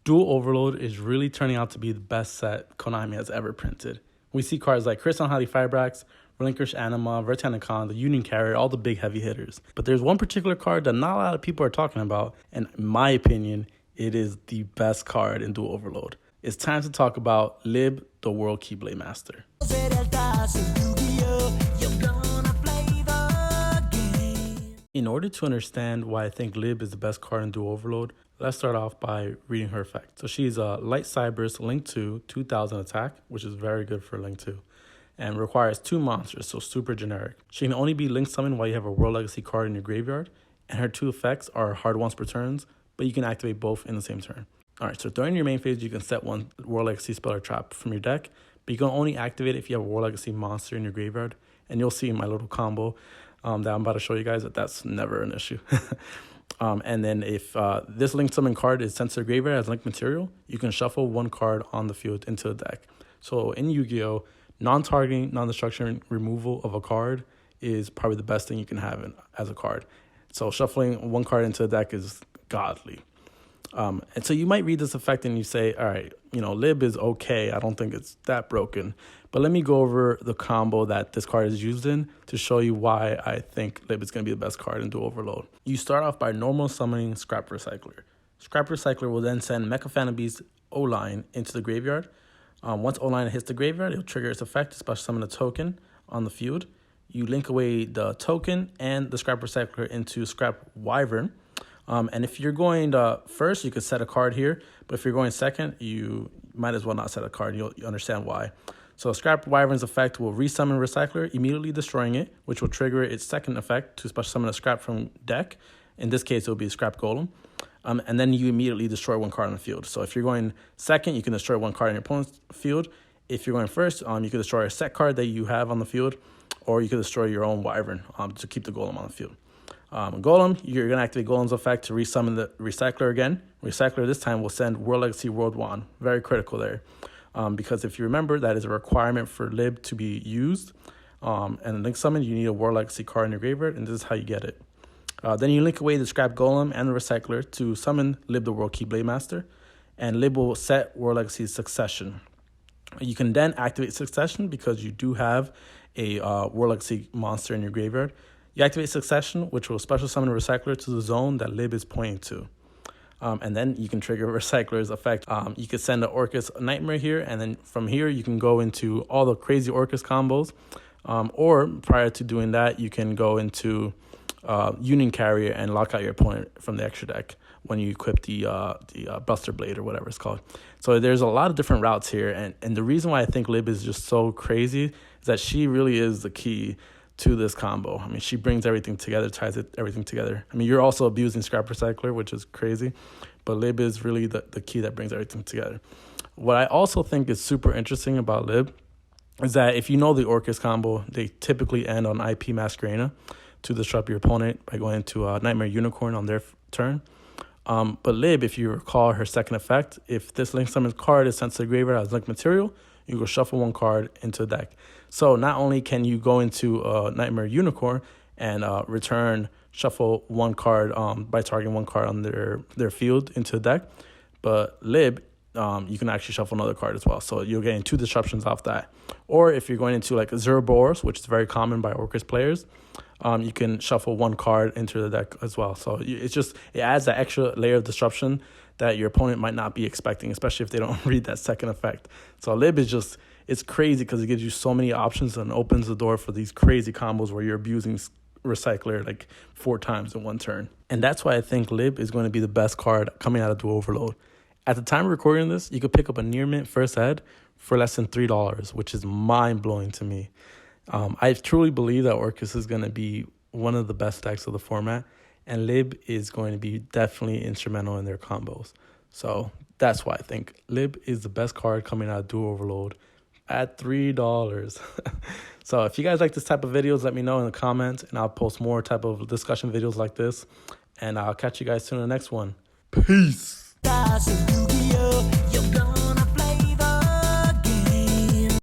Duel Overload is really turning out to be the best set Konami has ever printed. We see cards like Crystal Highly Fibrax, Relinquish Anima, Vertanicon, the Union Carrier, all the big heavy hitters. But there's one particular card that not a lot of people are talking about, and in my opinion, it is the best card in Duel Overload. It's time to talk about Lib, the World Keyblade Master. In order to understand why I think Lib is the best card in Duel Overload, let's start off by reading her effect. So she's a Light Cyberse Link 2, 2000 attack, which is very good for Link 2, and requires 2 monsters, so super generic. She can only be Link summoned while you have a World Legacy card in your graveyard, and her 2 effects are hard once per turns, but you can activate both in the same turn. Alright, so during your main phase, you can set one World Legacy spell or trap from your deck, but you can only activate it if you have a World Legacy monster in your graveyard, and you'll see in my little combo that I'm about to show you guys that that's never an issue. And then if this Link Summon card is sent to the graveyard as Link material, you can shuffle 1 card on the field into the deck. So in Yu-Gi-Oh, non-targeting, non-destruction removal of a card is probably the best thing you can have as a card. So shuffling 1 card into the deck is godly. And so you might read this effect and you say, all right, Lib is okay. I don't think it's that broken. But let me go over the combo that this card is used in to show you why I think Lib is going to be the best card in Duel Overload. You start off by normal summoning Scrap Recycler. Scrap Recycler will then send Mecha Phantom Beast O-Line into the graveyard. Once O-Line hits the graveyard, it'll trigger its effect to special summon a token on the field. You link away the token and the Scrap Recycler into Scrap Wyvern. And if you're going first, you could set a card here. But if you're going second, you might as well not set a card. You'll understand why. So Scrap Wyvern's effect will resummon Recycler, immediately destroying it, which will trigger its second effect to special summon a scrap from deck. In this case, it will be a Scrap Golem. And then you immediately destroy 1 card on the field. So if you're going second, you can destroy 1 card in your opponent's field. If you're going first, you can destroy a set card that you have on the field, or you can destroy your own Wyvern to keep the Golem on the field. Golem, you're going to activate Golem's effect to resummon the Recycler again. Recycler this time will send World Legacy World Wand. Very critical there. Because if you remember, that is a requirement for Lib to be used. And Link Summon, you need a World Legacy card in your graveyard, and this is how you get it. Then you link away the Scrap Golem and the Recycler to summon Lib, the World Keyblade Master, and Lib will set World Legacy Succession. You can then activate Succession because you do have a World Legacy monster in your graveyard. You activate Succession, which will special summon a Recycler to the zone that Lib is pointing to. And then you can trigger Recycler's effect. You could send an Orcus Nightmare here, and then from here you can go into all the crazy Orcus combos. Or prior to doing that, you can go into Union Carrier and lock out your opponent from the extra deck when you equip the Buster Blade or whatever it's called. So there's a lot of different routes here, and the reason why I think Lib is just so crazy is that she really is the key to this combo. I mean, she brings everything together, ties everything together. I mean, you're also abusing Scrap Recycler, which is crazy, but Lib is really the key that brings everything together. What I also think is super interesting about Lib is that if you know the Orcus combo, they typically end on IP Masquerena to disrupt your opponent by going into Nightmare Unicorn on their turn. But Lib, if you recall her second effect, if this Link Summon card is sent to the graveyard as Link material, you go shuffle 1 card into the deck. So not only can you go into Nightmare Unicorn and shuffle 1 card by targeting 1 card on their field into the deck, but Lib, you can actually shuffle another card as well. So you're getting 2 disruptions off that. Or if you're going into like Zeroboros, which is very common by Orcus players, you can shuffle 1 card into the deck as well. So it adds that extra layer of disruption that your opponent might not be expecting, especially if they don't read that second effect. So Lib is it's crazy because it gives you so many options and opens the door for these crazy combos where you're abusing Recycler like 4 times in 1 turn. And that's why I think Lib is going to be the best card coming out of Duel Overload. At the time of recording this, you could pick up a near mint first ed for less than $3, which is mind-blowing to me. I truly believe that Orcus is going to be one of the best decks of the format, and Lib is going to be definitely instrumental in their combos. So that's why I think Lib is the best card coming out of Duel Overload at $3. So if you guys like this type of videos, let me know in the comments, and I'll post more type of discussion videos like this. And I'll catch you guys soon in the next one. Peace.